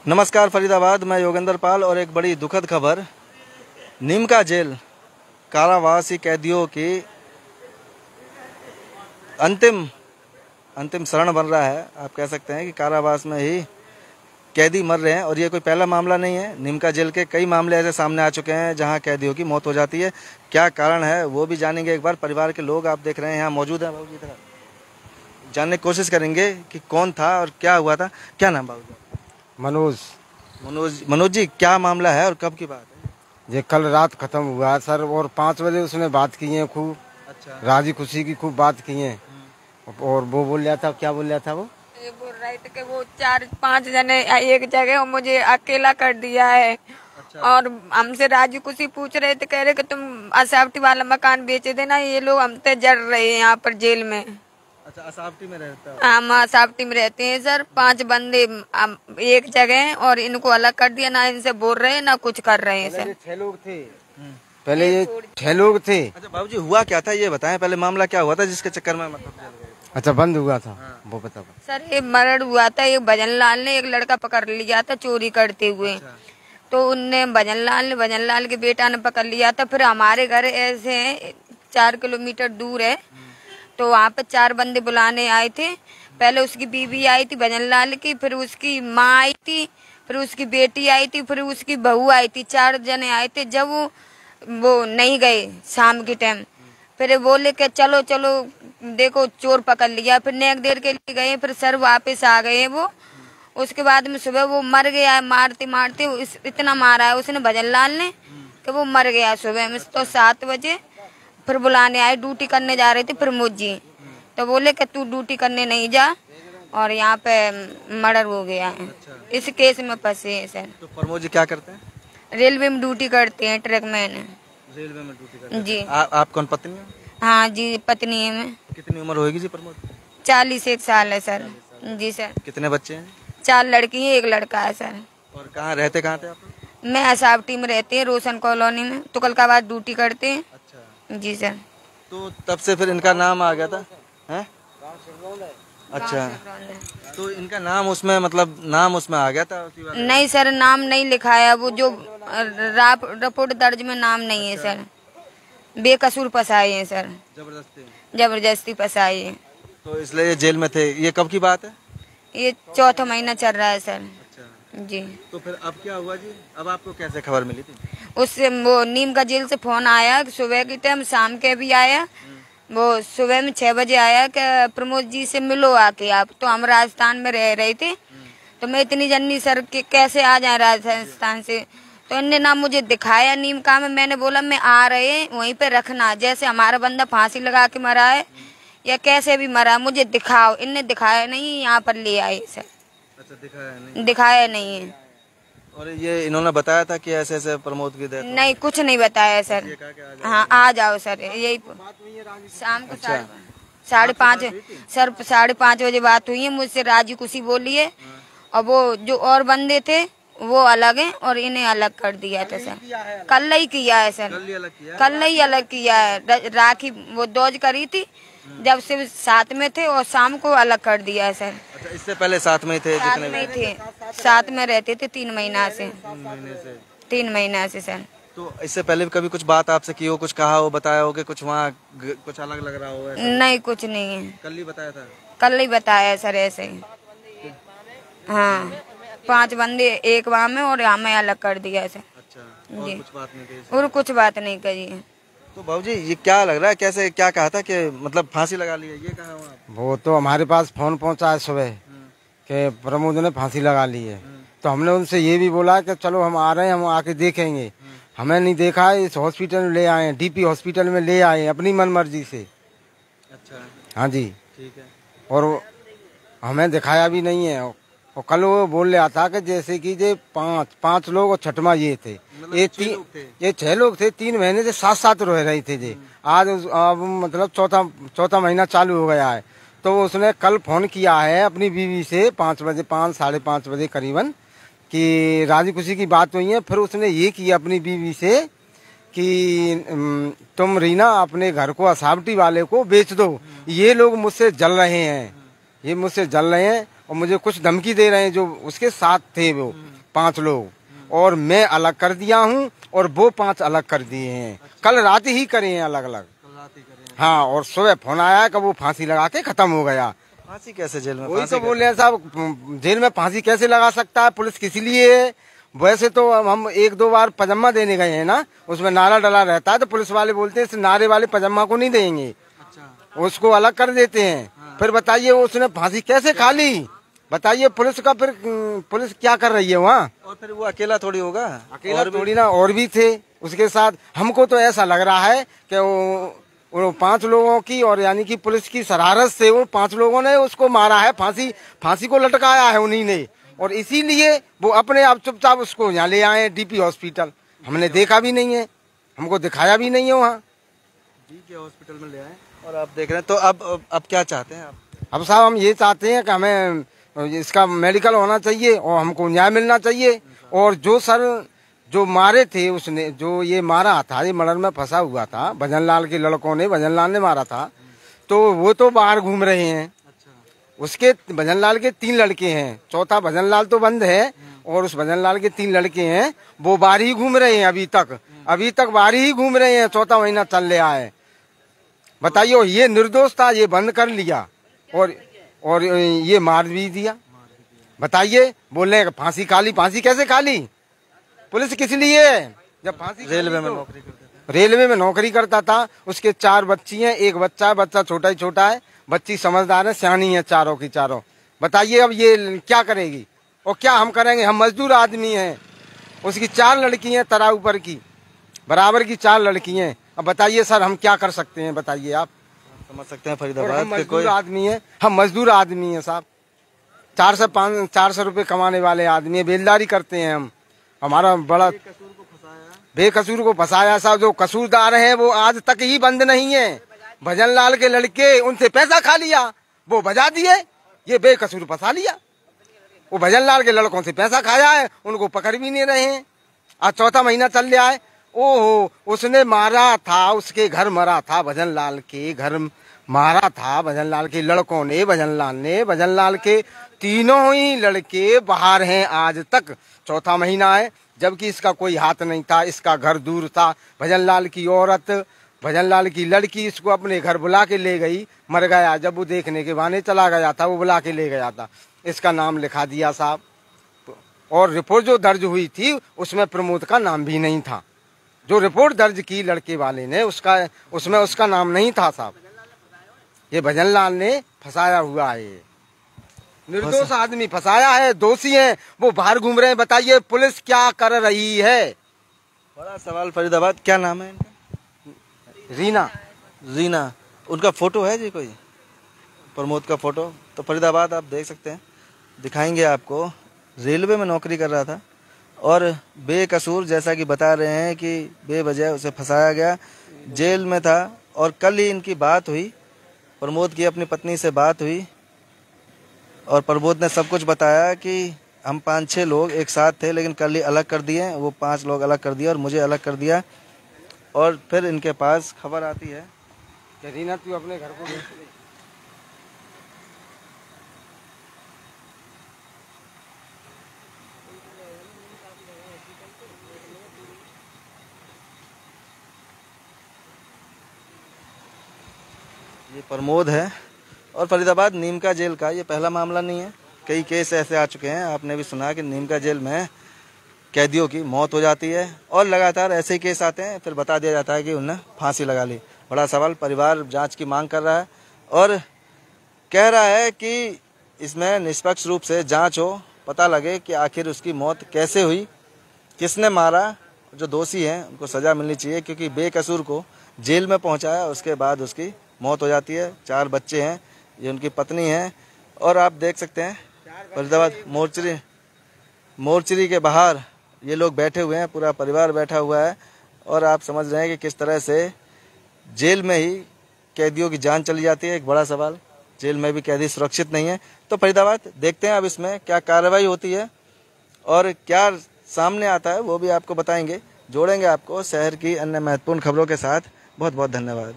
नमस्कार फरीदाबाद, मैं योगेंद्र पाल और एक बड़ी दुखद खबर। नीमका जेल कारावासी कैदियों की अंतिम शरण बन रहा है। आप कह सकते हैं कि कारावास में ही कैदी मर रहे हैं और ये कोई पहला मामला नहीं है। नीमका जेल के कई मामले ऐसे सामने आ चुके हैं जहां कैदियों की मौत हो जाती है। क्या कारण है वो भी जानेंगे। एक बार परिवार के लोग आप देख रहे हैं यहाँ मौजूद हैं। बाबूजी तरह जानने की कोशिश करेंगे कि कौन था और क्या हुआ था। क्या नाम बाबूजी? मनोज जी, क्या मामला है और कब की बात है? ये कल रात खत्म हुआ है सर, और 5 बजे उसने बात की है खूब। अच्छा। राजी खुशी की खूब बात की है। और वो बोल रहा था, क्या बोल रहा था वो? ये बोल रहे थे कि वो 4-5 जने एक जगह मुझे अकेला कर दिया है। अच्छा। और हमसे राजी खुशी पूछ रहे थे, कह रहे कि तुम असावटी वाला मकान बेच देना, ये लोग हमसे जड़ रहे हैं यहाँ पर जेल में। अच्छा, असावटी में रहता है? हम असावटी में रहते हैं सर। 5 बंदे एक जगह और इनको अलग कर दिया, ना इनसे बोल रहे हैं ना कुछ कर रहे हैं सर। 6 लोग थे पहले, ये 6 लोग थे। अच्छा बाबूजी, हुआ क्या था ये बताएं पहले, मामला क्या हुआ था जिसके चक्कर में मतलब? अच्छा, बंद हुआ था। हाँ। वो बता सर, ये मर्डर हुआ था। एक भजन लाल ने एक लड़का पकड़ लिया था चोरी करते हुए। अच्छा। तो उनने भजन लाल के बेटा ने पकड़ लिया था। फिर हमारे घर ऐसे 4 किलोमीटर दूर है, तो वहाँ पे 4 बंदे बुलाने आए थे। पहले उसकी बीवी आई थी भजन लाल की, फिर उसकी माँ आई थी, फिर उसकी बेटी आई थी, फिर उसकी बहू आई थी। 4 जने आए थे। जब वो नहीं गए शाम के टाइम, फिर बोले कि चलो चलो देखो चोर पकड़ लिया। फिर नेक देर के लिए गए, फिर सर वापस आ गए वो। उसके बाद में सुबह वो मर गया है। मारते मारते इतना मारा है उसने भजन लाल ने कि वो मर गया सुबह में। तो 7 बजे फिर बुलाने आए। ड्यूटी करने जा रहे थे प्रमोद जी, तो बोले कि तू ड्यूटी करने नहीं जा, और यहाँ पे मर्डर हो गया है। अच्छा। इस केस में फंसे हैं सर। तो प्रमोद जी क्या करते हैं? रेलवे में ड्यूटी करते हैं, ट्रक मैन। रेलवे में ड्यूटी करते हैं जी। आप कौन पत्नी है? हाँ जी, पत्नी है मैं। कितनी उम्र होगी जी प्रमोद? 41 साल है सर। जी सर। कितने बच्चे हैं? 4 लड़की है, 1 लड़का है सर। और कहाँ रहते, कहाँ थे आप? मैं असावटी में रहती है, रोशन कॉलोनी में। तुगलकाबाद ड्यूटी करते हैं। अच्छा जी सर। तो तब से फिर इनका नाम आ गया था हैं? अच्छा, तो इनका नाम उसमें मतलब नाम उसमें आ गया था? नहीं सर, नाम नहीं लिखाया। वो जो रिपोर्ट दर्ज में नाम नहीं है सर। बेकसूर फंसाए हैं सर, जबरदस्ती फंसाए हैं। तो इसलिए ये जेल में थे। ये कब की बात है? ये 4था महीना चल रहा है सर। अच्छा जी। तो फिर अब क्या हुआ जी? अब आपको कैसे खबर मिली थी? उससे वो नीम का जेल से फोन आया सुबह के टाइम, शाम के भी आया। वो सुबह में 6 बजे आया कि प्रमोद जी से मिलो आके आप। तो हम राजस्थान में रह रहे थे, तो मैं इतनी जन्नी सर के कैसे आ जाए राजस्थान से। तो इनने ना मुझे दिखाया नीम का में। मैंने बोला मैं आ रहे वहीं पे रखना, जैसे हमारा बंदा फांसी लगा के मरा है या कैसे भी मरा, मुझे दिखाओ। इनने दिखाया नहीं, यहाँ पर ले आए सर। अच्छा, दिखाया नहीं है। और ये इन्होंने बताया था कि ऐसे ऐसे प्रमोद की डेथ? नहीं, कुछ नहीं बताया सर। हाँ, आ जाओ सर। यही शाम को 5:30 सर, 5:30 बजे बात हुई है मुझसे। राजी खुशी बोली है, और वो जो और बंदे थे वो अलग हैं और इन्हें अलग कर दिया था सर। कल ही किया है सर, कल ही अलग किया है। राखी वो डोज करी थी जब से साथ में थे, और शाम को अलग कर दिया है सर। अच्छा, इससे पहले साथ में ही थे? साथ में ही थे, साथ में रहते थे 3 महीना से। 3 महीना से सर। तो इससे पहले भी कभी कुछ बात आपसे की हो, कुछ कहा हो, बताया हो कि कुछ वहाँ कुछ अलग लग रहा हो? नहीं, कुछ नहीं है। कल ही बताया था? कल ही बताया सर, ऐसे ही। हाँ, 5 बंदे एक वहाँ में और हमें अलग कर दिया सर। अच्छा, और कुछ बात नहीं कही? और कुछ बात नहीं कही है। तो बाबूजी ये क्या लग रहा है, कैसे क्या कहा था कि मतलब फांसी लगा ली है, ये कहा हुआ? वो तो हमारे पास फोन पहुंचा है सुबह कि प्रमोद ने फांसी लगा ली है। तो हमने उनसे ये भी बोला कि चलो हम आ रहे हैं, हम आके देखेंगे। हमें नहीं देखा है, इस हॉस्पिटल में ले आए, डीपी हॉस्पिटल में ले आए अपनी मन मर्जी से। अच्छा, हाँ जी, ठीक है। और हमें दिखाया भी नहीं है। और कल वो बोल रहा था कि जैसे कि ये 5 लोग और छठवा ये थे। ये 6 लोग थे। 3 महीने से साथ रह रहे थे जी। आज अब मतलब चौथा महीना चालू हो गया है। तो उसने कल फोन किया है अपनी बीवी से 5 बजे, 5 साढ़े 5 बजे करीबन, कि राजी खुशी की बात हुई है। फिर उसने ये किया अपनी बीवी से कि तुम रीना अपने घर को असावटी वाले को बेच दो, ये लोग मुझसे जल रहे हैं, ये मुझसे जल रहे हैं। और मुझे कुछ धमकी दे रहे हैं जो उसके साथ थे वो 5 लोग, और मैं अलग कर दिया हूँ और वो 5 अलग कर दिए हैं। कल रात ही करे हैं अलग अलग। हाँ, और सुबह फोन आया कि वो फांसी लगा के खत्म हो गया। फांसी कैसे जेल में? वही तो बोल रहे हैं साहब, जेल में फांसी कैसे लगा सकता है? पुलिस किस लिए है? वैसे तो हम 1-2 बार पजामा देने गए हैं ना, उसमें नारा डला रहता है तो पुलिस वाले बोलते हैं इस नारे वाले पजामा को नहीं देंगे। अच्छा। उसको अलग कर देते हैं। हाँ। फिर बताइए उसने फांसी कैसे खा ली? बताइए पुलिस का फिर पुलिस क्या कर रही है वहाँ? और फिर वो अकेला थोड़ी होगा, अकेला थोड़ी ना, और भी थे उसके साथ। हमको तो ऐसा लग रहा है कि वो 5 लोगों की और यानी कि पुलिस की शरारत से वो 5 लोगों ने उसको मारा है, फांसी को लटकाया है उन्हीं ने, और इसीलिए वो अपने आप चुपचाप उसको यहाँ ले आए डीपी हॉस्पिटल। हमने देखा भी नहीं है, हमको दिखाया भी नहीं है वहाँ। डीपी हॉस्पिटल में ले आए और आप देख रहे हैं। तो अब क्या चाहते हैं आप? अब साहब हम ये चाहते हैं कि हमें इसका मेडिकल होना चाहिए और हमको न्याय मिलना चाहिए। और जो मारे थे उसने, जो ये मारा था, ये मर्डर में फंसा हुआ था, भजनलाल के लड़कों ने, भजनलाल ने मारा था, तो वो तो बाहर घूम रहे हैं। उसके भजनलाल के 3 लड़के हैं, चौथा भजनलाल तो बंद है, और उस भजनलाल के 3 लड़के हैं, वो बाहर ही घूम रहे हैं अभी तक बाहर ही घूम रहे हैं। चौथा महीना चल रहा है। बताइए, ये निर्दोष था, ये बंद कर लिया और ये मार भी दिया। बताइए, बोल रहे हैं फांसी खा ली। फांसी कैसे खा ली? पुलिस किस लिए? जब फांसी रेलवे में नौकरी करता था। रेलवे में नौकरी करता था। उसके 4 बच्ची हैं, 1 बच्चा छोटा ही छोटा है, बच्ची समझदार है, सियानी है, चारों की चारों। बताइए अब ये क्या करेगी और क्या हम करेंगे? हम मजदूर आदमी हैं। उसकी 4 लड़की हैं, तरा ऊपर की बराबर की 4 लड़की हैं। अब बताइए सर, हम क्या कर सकते हैं? बताइए आप। समझ सकते हैं फरीदाबाद के कोई आदमी है, हम मजदूर आदमी है साहब। 400 रुपए कमाने वाले आदमी है, बेलदारी करते हैं हम। हमारा बड़ा बेकसूर को फंसाया साहब। जो कसूरदार है वो आज तक ही बंद नहीं है। भजनलाल के लड़के, उनसे पैसा खा लिया, वो बजा दिए, ये बेकसूर फंसा लिया। वो भजनलाल के लड़कों से पैसा खाया है, उनको पकड़ भी नहीं रहे हैं। आज 4था महीना चल रहा है। ओहो, उसने मारा था, उसके घर मरा था, भजनलाल के घर मारा था, भजनलाल के लड़कों ने, भजनलाल के 3 ही लड़के बाहर हैं आज तक। 4था महीना है, जबकि इसका कोई हाथ नहीं था, इसका घर दूर था। भजनलाल की औरत, भजनलाल की लड़की इसको अपने घर बुला के ले गई, मर गया जब वो देखने के बहाने चला गया था, वो बुला के ले गया था। इसका नाम लिखा दिया साहब, और रिपोर्ट जो दर्ज हुई थी उसमें प्रमोद का नाम भी नहीं था। जो रिपोर्ट दर्ज की लड़के वाले ने, उसमें उसका नाम नहीं था साहब। ये भजनलाल ने फंसाया हुआ है, निर्दोष आदमी फंसाया है, दोषी है, वो बाहर घूम रहे हैं। बताइए पुलिस क्या कर रही है? बड़ा सवाल फरीदाबाद। क्या नाम है इनका? रीना। उनका फोटो है जी कोई, प्रमोद का फोटो? तो फरीदाबाद आप देख सकते हैं, दिखाएंगे आपको। रेलवे में नौकरी कर रहा था और बेकसूर, जैसा कि बता रहे हैं कि बेवजह उसे फंसाया गया, जेल में था। और कल ही इनकी बात हुई, प्रमोद की अपनी पत्नी से बात हुई, और प्रमोद ने सब कुछ बताया कि हम 5-6 लोग एक साथ थे, लेकिन कल ही अलग कर दिए। वो 5 लोग अलग कर दिया और मुझे अलग कर दिया। और फिर इनके पास खबर आती है कि रीना तू अपने घर को ये प्रमोद है। और फरीदाबाद नीमका जेल का ये पहला मामला नहीं है, कई केस ऐसे आ चुके हैं। आपने भी सुना कि नीमका जेल में कैदियों की मौत हो जाती है और लगातार ऐसे ही केस आते हैं, फिर बता दिया जाता है कि उन्हें फांसी लगा ली। बड़ा सवाल, परिवार जांच की मांग कर रहा है और कह रहा है कि इसमें निष्पक्ष रूप से जांच हो, पता लगे कि आखिर उसकी मौत कैसे हुई, किसने मारा। जो दोषी हैं उनको सज़ा मिलनी चाहिए, क्योंकि बेकसूर को जेल में पहुंचाया, उसके बाद उसकी मौत हो जाती है। 4 बच्चे हैं, ये उनकी पत्नी है। और आप देख सकते हैं फरीदाबाद मोर्चरी के बाहर ये लोग बैठे हुए हैं, पूरा परिवार बैठा हुआ है। और आप समझ रहे हैं कि किस तरह से जेल में ही कैदियों की जान चली जाती है। एक बड़ा सवाल, जेल में भी कैदी सुरक्षित नहीं है। तो फरीदाबाद देखते हैं अब इसमें क्या कार्रवाई होती है और क्या सामने आता है, वो भी आपको बताएंगे। जोड़ेंगे आपको शहर की अन्य महत्वपूर्ण खबरों के साथ। बहुत बहुत धन्यवाद।